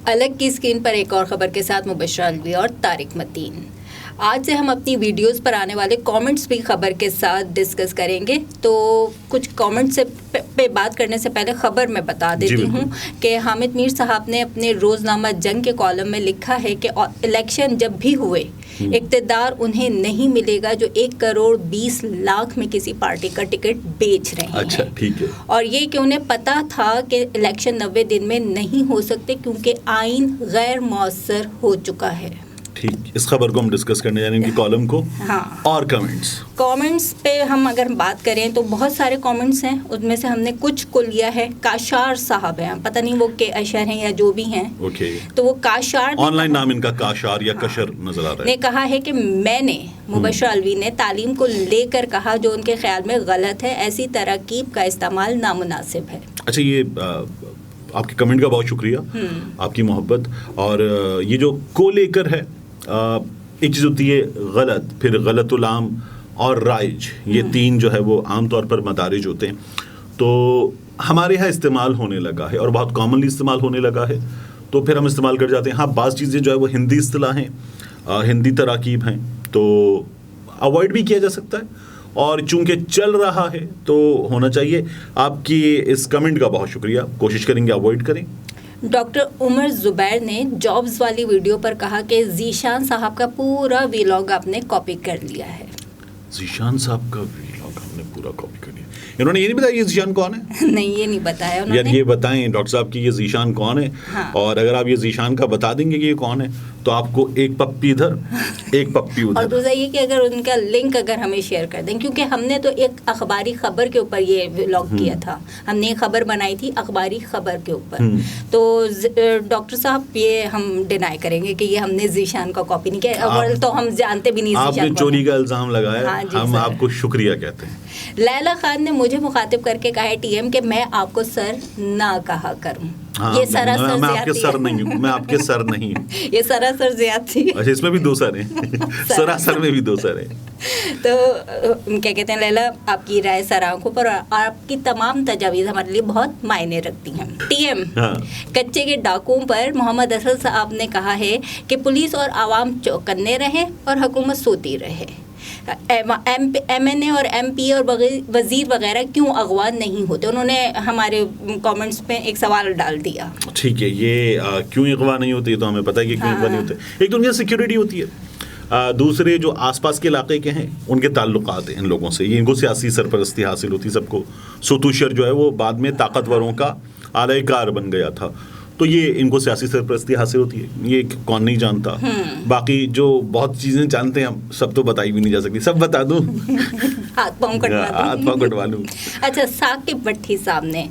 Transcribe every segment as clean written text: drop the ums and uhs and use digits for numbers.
الگ کی اسکرین پر ایک اور خبر کے ساتھ مبشرہ الوی اور طارق متین. آج سے ہم اپنی ویڈیوز پر آنے والے کامنٹس بھی خبر کے ساتھ ڈسکس کریں گے. تو کچھ کامنٹس پہ بات کرنے سے پہلے خبر میں بتا دیتی ہوں کہ حامد میر صاحب نے اپنے روزنامہ جنگ کے کالم میں لکھا ہے کہ الیکشن جب بھی ہوئے اقتدار انہیں نہیں ملے گا جو 1,20,00,000 میں کسی پارٹی کا ٹکٹ بیچ رہے ہیں. اچھا ٹھیک ہے. اور یہ کہ انہیں پتا تھا کہ الیکشن 90 دن میں نہیں ہو سکتے کیونکہ آئین غیر مؤثر ہو چکا ہے. ٹھیک, اس خبر کو ہم ڈسکس کرنے جا رہے ہیں, ان کی کالم کو. ہاں, اور کامنٹس پہ ہم اگر بات کریں تو بہت سارے کامنٹس ہیں, ان میں سے ہم نے کچھ کو لیا ہے. کاشار صاحب ہیں, پتہ نہیں وہ کہ اشر ہیں یا جو بھی ہیں, تو وہ کاشار, آن لائن نام ان کا کاشار یا کشر نظر آ رہا ہے, نے کہا ہے کہ میں نے مبشرہ الوی نے تعلیم کو لے کر کہا جو ان کے خیال میں غلط ہے, ایسی تراکیب کا استعمال نامناسب ہے. اچھا, یہ آپ کے کمنٹ کا بہت شکریہ, آپ کی محبت. اور یہ جو کو لے کر ہے, ایک چیز ہوتی ہے غلط, پھر غلط العام اور رائج, یہ تین جو ہے وہ عام طور پر مدارج ہوتے ہیں. تو ہمارے یہاں استعمال ہونے لگا ہے اور بہت کامنلی استعمال ہونے لگا ہے, تو پھر ہم استعمال کر جاتے ہیں. ہاں, بعض چیزیں جو ہے وہ ہندی اصطلاح ہیں, ہندی تراکیب ہیں, تو اوائڈ بھی کیا جا سکتا ہے, اور چونکہ چل رہا ہے تو ہونا چاہیے. آپ کی اس کمنٹ کا بہت شکریہ, کوشش کریں گے اوائڈ کریں. ڈاکٹر عمر زبیر نے جابز والی ویڈیو پر کہا کہ ذیشان صاحب کا پورا ویلاگ آپ نے کاپی کر لیا ہے. ذیشان صاحب کا ویلاگ ہم نے پورا کاپی کر لیا. انہوں نے یہ نہیں بتایا یہ ذیشان کون ہے؟ نہیں, یہ نہیں بتایا انہوں نے. یار یہ بتائیں ڈاکٹر صاحب کہ یہ ذیشان کون ہے. اور اگر آپ یہ ذیشان کا بتا دیں گے کہ یہ کون ہے تو آپ کو ایک پپی ادھر ایک پپی ادھر. اور دوسرا یہ کہ اگر ان کا لنک اگر ہمیں شیئر کر دیں, کیونکہ ہم نے تو ایک اخباری خبر کے اوپر یہ ولاگ کیا تھا, ہم نے ایک خبر بنائی تھی اخباری خبر کے اوپر, تو ڈاکٹر صاحب یہ ہم ڈینائی کریں گے کہ یہ ہم نے ذیشان کا کاپی نہیں کیا. اول تو ہم جانتے بھی نہیں آپ نے چوری کا الزام لگایا, ہم آپ کو شکریہ کہتے ہیں. لیلا خان نے مجھے مخاطب کر کے کہا ہے ٹی ایم کہ میں آپ کو سر نہ کہا کروں. یہ سراسر میں آپ کے سر نہیں ہوں, میں آپ کے سر نہیں ہوں. یہ سراسر زیادتی. اچھا, اس میں بھی دو سر ہیں, سراسر میں بھی دو سر ہیں. تو کیا کہتے ہیں لیلا, آپ کی رائے سر آنکھوں پر, اور آپ کی تمام تجاویز ہمارے لیے بہت معنی رکھتی ہیں. ٹی ایم کچے کے ڈاکوؤں پر محمد اسد صاحب نے کہا ہے کہ پولیس اور عوام چوکنے رہے اور حکومت سوتی رہے. ایم این اے اور ایم پی اور وزیر وغیرہ کیوں اغوا نہیں ہوتے؟ انہوں نے ہمارے کامنٹس میں ایک سوال ڈال دیا. ٹھیک ہے, یہ کیوں اغوا نہیں ہوتے تو ہمیں پتہ ہے کہ کیوں اغوا نہیں ہوتے. ایک تو ان کی سیکیورٹی ہوتی ہے, دوسرے جو آس پاس کے علاقے کے ہیں ان کے تعلقات ہیں ان لوگوں سے, یہ ان کو سیاسی سرپرستی حاصل ہوتی. سب کو ستوشر جو ہے وہ بعد میں طاقتوروں کا اعلی کار بن گیا تھا, تو یہ ان کو سیاسی سرپرستی حاصل ہوتی ہے. یہ کون نہیں جانتا, باقی جو بہت چیزیں جانتے ہیں ہم سب تو بتائی بھی نہیں جا سکتی. سب بتا دوں, ہاتھ پاؤں کٹوا لوں. اچھا, ثاقب بھٹی صاحب نے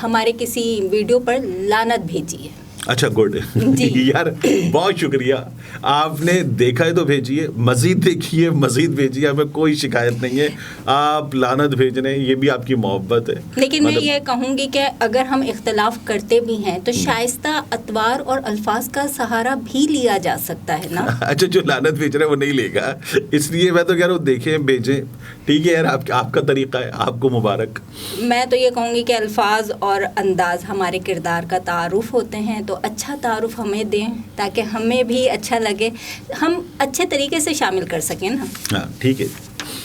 ہمارے کسی ویڈیو پر لعنت بھیجی ہے. اچھا گڈ, یار بہت شکریہ, آپ نے دیکھا ہے تو بھیجیے, مزید دیکھیے, مزید بھیجیے, ہمیں کوئی شکایت نہیں ہے. آپ لعنت بھیج رہے ہیں, یہ بھی آپ کی محبت ہے. لیکن میں یہ کہوں گی کہ اگر ہم اختلاف کرتے بھی ہیں تو شائستہ اطوار اور الفاظ کا سہارا بھی لیا جا سکتا ہے نا. اچھا, جو لعنت بھیج رہا ہے وہ نہیں لے گا, اس لیے میں تو کہہ رہا ہوں دیکھیں, بھیجیں. ٹھیک ہے یار, آپ کا طریقہ ہے, آپ کو مبارک. میں تو یہ کہوں گی کہ الفاظ اور انداز ہمارے کردار کا تعارف ہوتے ہیں, تو اچھا تعارف ہمیں دیں تاکہ ہمیں بھی اچھا لگے, ہم اچھے طریقے سے شامل کر سکیں نا. ہاں ٹھیک ہے.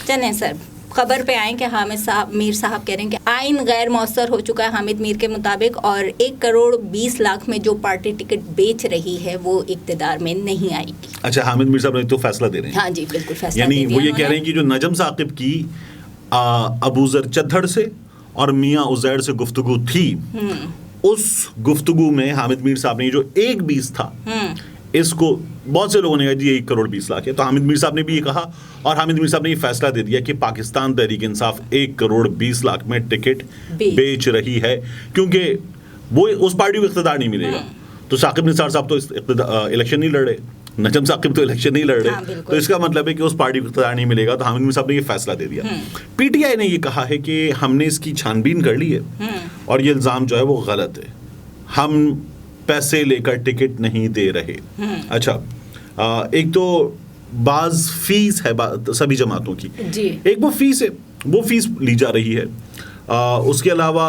چلیں سر, خبر پہ آئیں کہ حامد میر صاحب کہہ رہے ہیں کہ آئین غیر مؤثر ہو چکا ہے حامد میر کے مطابق, اور 1,20,00,000 میں جو پارٹی ٹکٹ بیچ رہی ہے وہ اقتدار میں نہیں آئے گی. اچھا, حامد میر صاحب نے تو فیصلہ دے رہے ہیں. ہاں جی بالکل فیصلہ, یعنی وہ یہ کہہ رہے ہیں کہ جو نجم ثاقب کی ابوذر چدھڑ سے اور میاں عزیر سے گفتگو تھی, اس گفتگو میں حامد میر صاحب نے جو 1,20 تھا, اس کو بہت سے لوگوں نے کہا جی 1,20,00,000 ہے, تو حامد میر صاحب نے بھی یہ کہا, اور حامد میر صاحب نے یہ فیصلہ دے دیا کہ پاکستان تحریک انصاف 1,20,00,000 میں ٹکٹ بیچ رہی ہے, کیونکہ وہ اس پارٹی کو اقتدار نہیں ملے گا. تو ثاقب نثار صاحب تو الیکشن نہیں لڑ رہے, نجم ثاقب تو الیکشن نہیں لڑ رہے, تو اس کا مطلب ہے کہ اس پارٹی کو اقتدار نہیں ملے گا. تو حامد میر صاحب نے یہ فیصلہ دے دیا. پی ٹی آئی نے یہ کہا ہے کہ ہم نے اس کی چھان بین کر لی ہے اور یہ الزام جو ہے وہ غلط ہے, ہم پیسے لے کر ٹکٹ نہیں دے رہے. اچھا, ایک تو بعض فیس ہے سبھی جماعتوں کی, ایک وہ فیس ہے, وہ فیس لی جا رہی ہے. اس کے علاوہ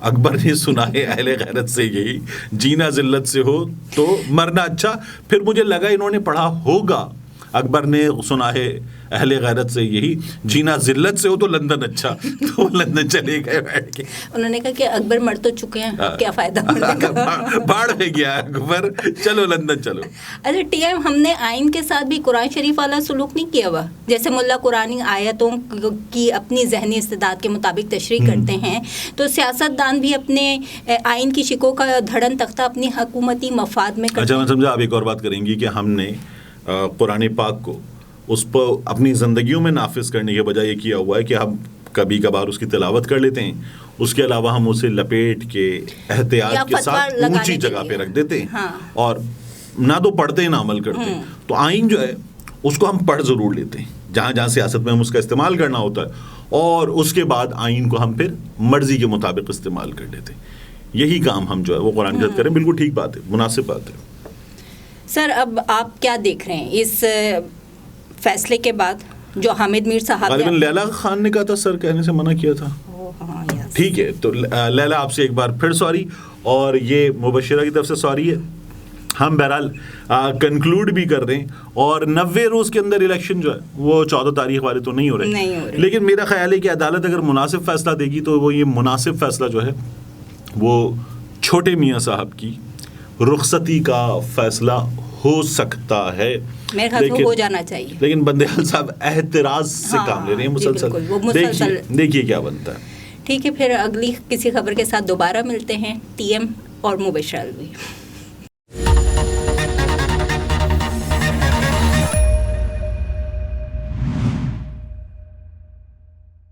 اکبر نے سنا ہے اہل غیرت سے یہی، جینا ذلت سے ہو تو مرنا اچھا. پھر مجھے لگا انہوں نے پڑھا ہوگا اکبر نے سنا ہے اہل غیرت سے یہی، جینا ذلت سے ہو تو لندن اچھا. تو وہ لندن چلے گئے بیٹھ کے. انہوں نے کہا کہ اکبر مر تو چکے ہیں، کیا فائدہ مرنے کا، باڑ میں گیا اکبر، چلو لندن چلو. اچھا ٹی ایم، ہم نے آئین کے ساتھ بھی قرآن شریف والا سلوک نہیں کیا ہوا؟ جیسے ملا قرآنی آیتوں کی اپنی ذہنی استعداد کے مطابق تشریح کرتے ہیں، تو سیاست دان بھی اپنے آئین کی شکوں کا دھڑن تختہ اپنی حکومتی مفاد میں کرتے ہیں. اچھا میں سمجھا. آپ ایک اور بات کریں گی کہ ہم نے قرآن پاک کو اس پر اپنی زندگیوں میں نافذ کرنے کے بجائے یہ کیا ہوا ہے کہ ہم کبھی کبھار اس کی تلاوت کر لیتے ہیں، اس کے علاوہ ہم اسے لپیٹ کے احتیاط کے ساتھ اونچی جگہ پہ رکھ دیتے ہیں، اور نہ تو پڑھتے ہیں نہ عمل کرتے ہیں. تو آئین جو ہے اس کو ہم پڑھ ضرور لیتے ہیں جہاں جہاں سیاست میں ہم اس کا استعمال کرنا ہوتا ہے، اور اس کے بعد آئین کو ہم پھر مرضی کے مطابق استعمال کر لیتے ہیں. یہی کام ہم جو ہے وہ قرآن کے ساتھ کریں. بالکل ٹھیک بات ہے، مناسب بات ہے. سر اب آپ کیا دیکھ رہے ہیں اس فیصلے کے بعد جو حامد میر صاحب غالباً لیلا خان نے کہا تھا سر کہنے سے منع کیا تھا. ٹھیک ہے، تو لیلا آپ سے ایک بار پھر سوری، اور یہ مبشرہ کی طرف سے سوری ہے. ہم بہرحال کنکلوڈ بھی کر رہے ہیں، اور 90 روز کے اندر الیکشن جو ہے وہ 14 تاریخ والے تو نہیں ہو رہے، لیکن میرا خیال ہے کہ عدالت اگر مناسب فیصلہ دے گی تو وہ یہ مناسب فیصلہ جو ہے وہ چھوٹے میاں صاحب کی رخصتی کا فیصلہ ہو سکتا ہے. میرے خیال میں ہو جانا چاہیے، لیکن بندیال صاحب احتراز سے کام لے رہے ہیں مسلسل. دیکھیے کیا بنتا ہے. ٹھیک ہے، پھر اگلی کسی خبر کے ساتھ دوبارہ ملتے ہیں. ٹی ایم اور مبشرہ الوی.